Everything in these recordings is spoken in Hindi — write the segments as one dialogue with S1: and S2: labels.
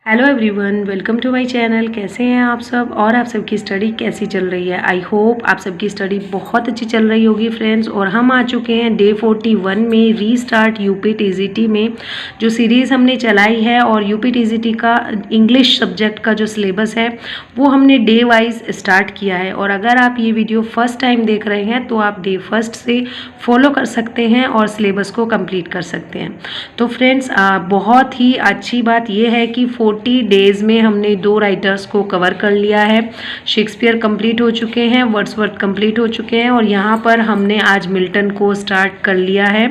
S1: Hello everyone, welcome to my channel. कैसे हैं आप सब और आप सबकी स्टडी कैसी चल रही है। आई होप आप सबकी स्टडी बहुत अच्छी चल रही होगी फ्रेंड्स। और हम आ चुके हैं डे 41 में रीस्टार्ट यूपी टीजीटी में जो सीरीज़ हमने चलाई है। और यूपी टीजीटी का इंग्लिश सब्जेक्ट का जो सिलेबस है वो हमने डे वाइज स्टार्ट किया है। और अगर आप ये वीडियो फर्स्ट टाइम देख रहे हैं तो आप डे फर्स्ट से फॉलो कर सकते हैं और सिलेबस को कंप्लीट कर सकते हैं। तो फ्रेंड्स बहुत ही अच्छी बात यह है कि 40 डेज़ में हमने 2 राइटर्स को कवर कर लिया है। शेक्सपियर कंप्लीट हो चुके हैं, वर्ड्सवर्थ कंप्लीट हो चुके हैं और यहाँ पर हमने आज मिल्टन को स्टार्ट कर लिया है।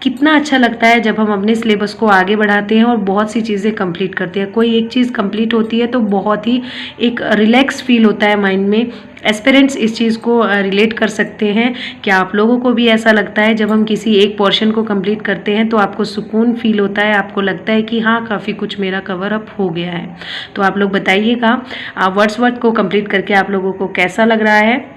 S1: कितना अच्छा लगता है जब हम अपने सिलेबस को आगे बढ़ाते हैं और बहुत सी चीज़ें कंप्लीट करते हैं। कोई एक चीज़ कंप्लीट होती है तो बहुत ही एक रिलैक्स फील होता है माइंड में। एस्पिरेंट्स इस चीज़ को रिलेट कर सकते हैं। क्या आप लोगों को भी ऐसा लगता है जब हम किसी एक पोर्शन को कंप्लीट करते हैं तो आपको सुकून फील होता है, आपको लगता है कि हाँ काफ़ी कुछ मेरा कवर अप हो गया है। तो आप लोग बताइएगा वर्ड्सवर्थ को कंप्लीट करके आप लोगों को कैसा लग रहा है।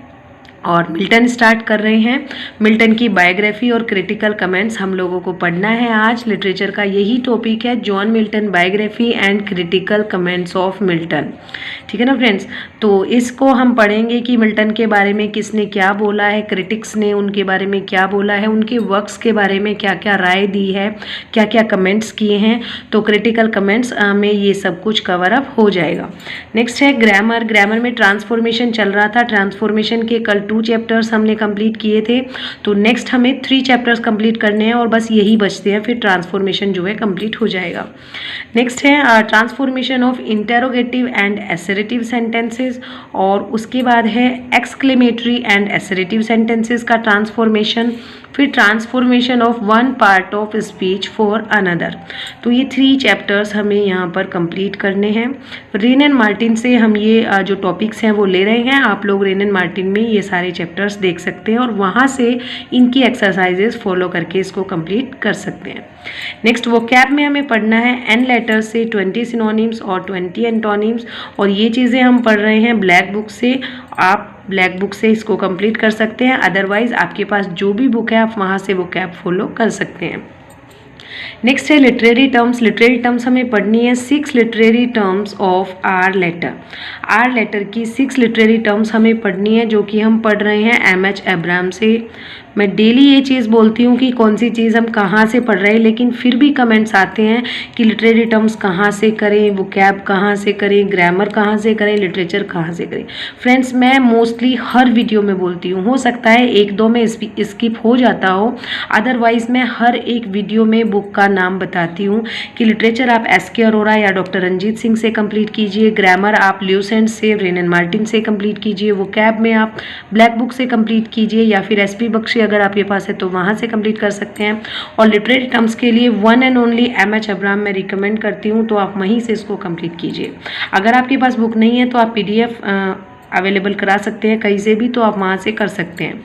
S1: और मिल्टन स्टार्ट कर रहे हैं। मिल्टन की बायोग्राफी और क्रिटिकल कमेंट्स हम लोगों को पढ़ना है आज। लिटरेचर का यही टॉपिक है, John Milton biography and critical comments of Milton. ठीक है ना फ्रेंड्स। तो इसको हम पढ़ेंगे कि मिल्टन के बारे में किसने क्या बोला है, क्रिटिक्स ने उनके बारे में क्या बोला है, उनके वर्क्स के बारे में क्या क्या राय दी है, क्या क्या कमेंट्स किए हैं। तो क्रिटिकल कमेंट्स में ये सब कुछ कवर अप हो जाएगा। नेक्स्ट है ग्रामर। ग्रामर में ट्रांसफॉर्मेशन चल रहा था। ट्रांसफॉर्मेशन के कल 2 चैप्टर्स हमने कंप्लीट किए थे। तो नेक्स्ट हमें 3 चैप्टर्स कंप्लीट करने हैं और बस यही बचते हैं, फिर ट्रांसफॉर्मेशन जो है कंप्लीट हो जाएगा। नेक्स्ट है transformation of interrogative and assertive sentences और उसके बाद है एक्सक्लेमेटरी एंड एसरेटिव सेंटेंसेस का ट्रांसफॉर्मेशन। फिर transformation of one part of speech for another. तो ये 3 चैप्टर्स हमें यहाँ पर कंप्लीट करने हैं। रेन एंड मार्टिन से हम ये जो टॉपिक्स हैं वो ले रहे हैं। आप लोग रेन एंड मार्टिन में ये सारे चैप्टर्स देख सकते हैं और वहाँ से इनकी एक्सरसाइजेस फॉलो करके इसको कंप्लीट कर सकते हैं। नेक्स्ट वोकैब में हमें पढ़ना है एन लेटर्स से 20 सिनोनिम्स और 20 एंटोनिम्स। और ये चीज़ें हम पढ़ रहे हैं ब्लैक बुक से। आप ब्लैक बुक से इसको कंप्लीट कर सकते हैं, अदरवाइज आपके पास जो भी बुक है आप वहाँ से वोकैब फॉलो कर सकते हैं। नेक्स्ट है लिटरेरी टर्म्स। लिटरेरी टर्म्स हमें पढ़नी है 6 literary terms of R letter. R letter की 6 लिटरेरी टर्म्स हमें पढ़नी है जो कि हम पढ़ रहे हैं एम.एच. अब्राहम से। मैं डेली ये चीज़ बोलती हूँ कि कौन सी चीज़ हम कहाँ से पढ़ रहे हैं, लेकिन फिर भी कमेंट्स आते हैं कि लिटरेरी टर्म्स कहाँ से करें, वोकैब कहाँ से करें, ग्रामर कहाँ से करें, लिटरेचर कहाँ से करें। फ्रेंड्स मैं मोस्टली हर वीडियो में बोलती हूँ, हो सकता है 1-2 में स्किप हो जाता हो, अदरवाइज मैं हर एक वीडियो में बुक का नाम बताती हूँ कि लिटरेचर आप एस.के. अरोरा या डॉक्टर रंजीत सिंह से कंप्लीट कीजिए, ग्रामर आप ल्यूसेंट से, रेन एंड मार्टिन से कंप्लीट कीजिए, वोकैब में आप ब्लैक बुक से कंप्लीट कीजिए या फिर एस.पी. बख्शी अगर आपके पास है तो वहाँ से कंप्लीट कर सकते हैं। और लिटरेरी टर्म्स के लिए one and only M H. Abraham मैं रिकमेंड करती हूँ, तो आप वहीं से इसको कंप्लीट कीजिए। अगर आपके पास बुक नहीं है तो आप PDF अवेलेबल करा सकते हैं कहीं से भी, तो आप वहाँ से कर सकते हैं।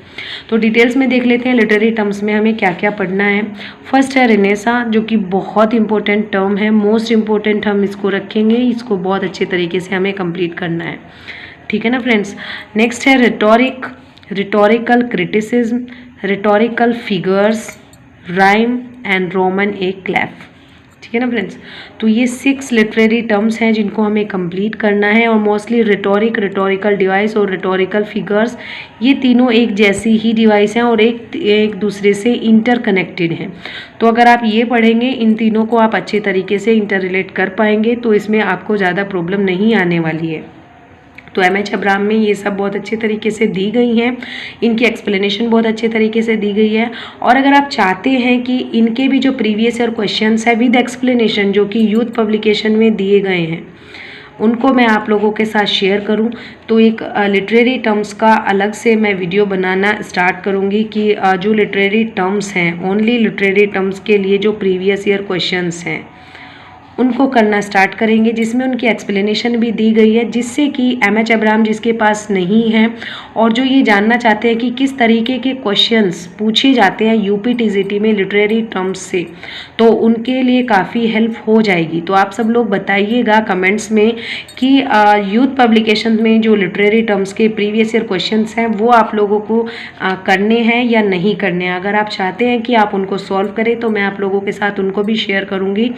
S1: तो डिटेल्स में देख लेते हैं लिटरेरी टर्म्स में हमें क्या क्या पढ़ना है। फर्स्ट है रेनेसा, जो कि बहुत इंपॉर्टेंट टर्म है, मोस्ट इंपॉर्टेंट हम इसको रखेंगे, इसको बहुत अच्छे तरीके से हमें कंप्लीट करना है। ठीक है ना फ्रेंड्स। नेक्स्ट है rhetoric, rhetorical criticism, rhetorical figures, rhyme and Roman ए क्लैफ। ठीक है ना फ्रेंड्स। तो ये 6 लिटरेरी टर्म्स हैं जिनको हमें कंप्लीट करना है। और मोस्टली रिटोरिक, रिटोरिकल डिवाइस और रिटोरिकल फिगर्स, ये तीनों एक जैसी ही डिवाइस हैं और एक दूसरे से इंटरकनेक्टेड हैं। तो अगर आप ये पढ़ेंगे, इन तीनों को आप अच्छे तरीके से इंटर रिलेट कर पाएंगे तो इसमें आपको ज़्यादा प्रॉब्लम नहीं आने वाली है। तो एम.एच. अब्राहम में ये सब बहुत अच्छे तरीके से दी गई हैं, इनकी एक्सप्लेनेशन बहुत अच्छे तरीके से दी गई है। और अगर आप चाहते हैं कि इनके भी जो प्रीवियस ईयर क्वेश्चंस है विद एक्सप्लेनेशन जो कि यूथ पब्लिकेशन में दिए गए हैं उनको मैं आप लोगों के साथ शेयर करूं, तो एक लिटरेरी टर्म्स का अलग से मैं वीडियो बनाना स्टार्ट करूंगी कि जो लिटरेरी टर्म्स हैं, ओनली लिटरेरी टर्म्स के लिए जो प्रीवियस ईयर क्वेश्चंस हैं उनको करना स्टार्ट करेंगे, जिसमें उनकी एक्सप्लेनेशन भी दी गई है, जिससे कि एम.एच. अब्राहम जिसके पास नहीं है और जो ये जानना चाहते हैं कि किस तरीके के क्वेश्चंस पूछे जाते हैं यूपी टीजीटी में लिटरेरी टर्म्स से, तो उनके लिए काफ़ी हेल्प हो जाएगी। तो आप सब लोग बताइएगा कमेंट्स में कि यूथ पब्लिकेशन में जो लिटरेरी टर्म्स के प्रीवियस ईयर क्वेश्चंस हैं वो आप लोगों को करने हैं या नहीं करने हैं। अगर आप चाहते हैं कि आप उनको सॉल्व करें तो मैं आप लोगों के साथ उनको भी शेयर करूँगी,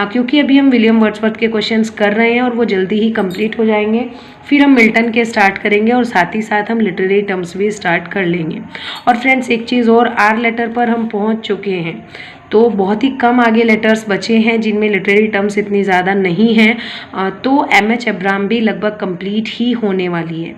S1: क्योंकि अभी हम विलियम वर्ड्सवर्थ के क्वेश्चंस कर रहे हैं और वो जल्दी ही कंप्लीट हो जाएंगे। फिर हम मिल्टन के स्टार्ट करेंगे और साथ ही साथ हम लिटरेरी टर्म्स भी स्टार्ट कर लेंगे। और फ्रेंड्स एक चीज़ और, आर लेटर पर हम पहुंच चुके हैं, तो बहुत ही कम आगे लेटर्स बचे हैं जिनमें लिटरेरी टर्म्स इतनी ज़्यादा नहीं हैं। तो एमएच एब्राम भी लगभग कंप्लीट ही होने वाली है।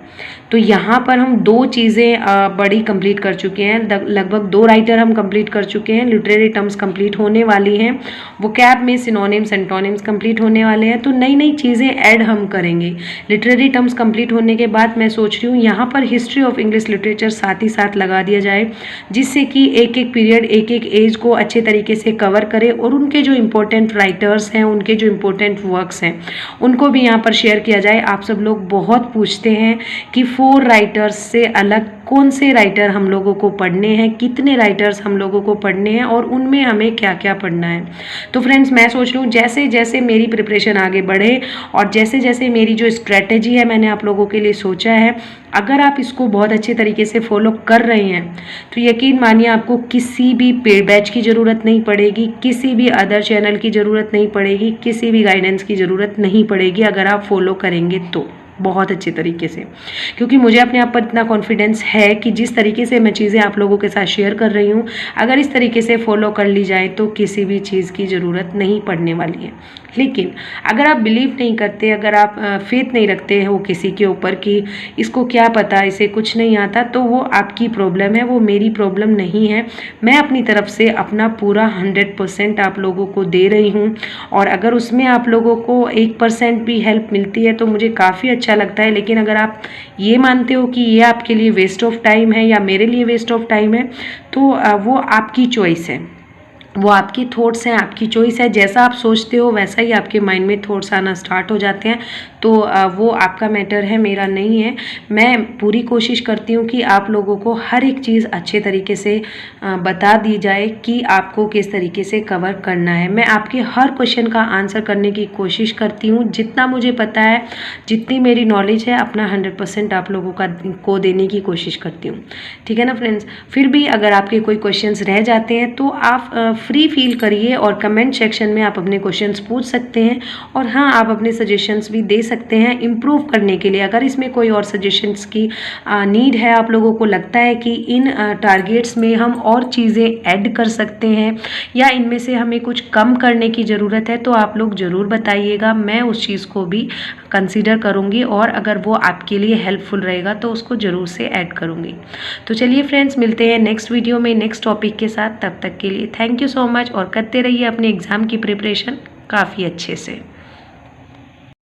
S1: तो यहाँ पर हम 2 चीज़ें बड़ी कंप्लीट कर चुके हैं, लगभग 2 राइटर हम कंप्लीट कर चुके हैं, लिटरेरी टर्म्स कंप्लीट होने वाली हैं, वोकैब में सिनोनिम्स एंटोनिम्स कंप्लीट होने वाले हैं। तो नई नई चीज़ें ऐड हम करेंगे। लिटरेरी टर्म्स कंप्लीट होने के बाद मैं सोच रही हूँ यहाँ पर हिस्ट्री ऑफ इंग्लिश लिटरेचर साथ ही साथ लगा दिया जाए, जिससे कि एक एक पीरियड एक एक एज को अच्छे तरीके से कवर करे और उनके जो इम्पोर्टेंट राइटर्स हैं, उनके जो इम्पोर्टेंट वर्क्स हैं, उनको भी यहाँ पर शेयर किया जाए। आप सब लोग बहुत पूछते हैं कि 4 राइटर्स से अलग कौन से राइटर हम लोगों को पढ़ने हैं, कितने राइटर्स हम लोगों को पढ़ने हैं और उनमें हमें क्या क्या पढ़ना है। तो फ्रेंड्स मैं सोच रही हूँ जैसे जैसे मेरी प्रिपरेशन आगे बढ़े और जैसे जैसे मेरी जो स्ट्रेटेजी है मैंने आप लोगों के लिए सोचा है, अगर आप इसको बहुत अच्छे तरीके से फॉलो कर रहे हैं तो यकीन मानिए आपको किसी भी पेड बैच की ज़रूरत नहीं पड़ेगी, किसी भी अदर चैनल की ज़रूरत नहीं पड़ेगी, किसी भी गाइडेंस की ज़रूरत नहीं पड़ेगी अगर आप फॉलो करेंगे तो बहुत अच्छे तरीके से। क्योंकि मुझे अपने आप पर इतना कॉन्फिडेंस है कि जिस तरीके से मैं चीज़ें आप लोगों के साथ शेयर कर रही हूँ, अगर इस तरीके से फॉलो कर ली जाए तो किसी भी चीज़ की ज़रूरत नहीं पड़ने वाली है। लेकिन अगर आप बिलीव नहीं करते, अगर आप फेथ नहीं रखते हो किसी के ऊपर कि इसको क्या पता, इसे कुछ नहीं आता, तो वो आपकी प्रॉब्लम है, वो मेरी प्रॉब्लम नहीं है। मैं अपनी तरफ से अपना पूरा 100% आप लोगों को दे रही हूँ और अगर उसमें आप लोगों को 1% भी हेल्प मिलती है तो मुझे काफ़ी अच्छा लगता है। लेकिन अगर आप ये मानते हो कि ये आपके लिए वेस्ट ऑफ टाइम है या मेरे लिए वेस्ट ऑफ टाइम है, तो वो आपकी चॉइस है, वो आपकी थॉट्स हैं, आपकी चॉइस है। जैसा आप सोचते हो वैसा ही आपके माइंड में थॉट्स आना स्टार्ट हो जाते हैं। तो वो आपका मैटर है, मेरा नहीं है। मैं पूरी कोशिश करती हूँ कि आप लोगों को हर एक चीज़ अच्छे तरीके से बता दी जाए कि आपको किस तरीके से कवर करना है। मैं आपके हर क्वेश्चन का आंसर करने की कोशिश करती हूँ, जितना मुझे पता है, जितनी मेरी नॉलेज है, अपना 100% आप लोगों को देने की कोशिश करती हूँ। ठीक है ना फ्रेंड्स। फिर भी अगर आपके कोई क्वेश्चंस रह जाते हैं तो आप फ्री फील करिए और कमेंट सेक्शन में आप अपने क्वेश्चंस पूछ सकते हैं। और हाँ, आप अपने सजेशंस भी दे सकते हैं इम्प्रूव करने के लिए। अगर इसमें कोई और सजेशंस की नीड है, आप लोगों को लगता है कि इन टारगेट्स में हम और चीज़ें ऐड कर सकते हैं या इनमें से हमें कुछ कम करने की ज़रूरत है, तो आप लोग ज़रूर बताइएगा। मैं उस चीज़ को भी कंसीडर करूँगी और अगर वो आपके लिए हेल्पफुल रहेगा तो उसको ज़रूर से ऐड करूँगी। तो चलिए फ्रेंड्स, मिलते हैं नेक्स्ट वीडियो में नेक्स्ट टॉपिक के साथ। तब तक के लिए थैंक यू सो मच और करते रहिए अपने एग्ज़ाम की प्रिपरेशन काफ़ी अच्छे से।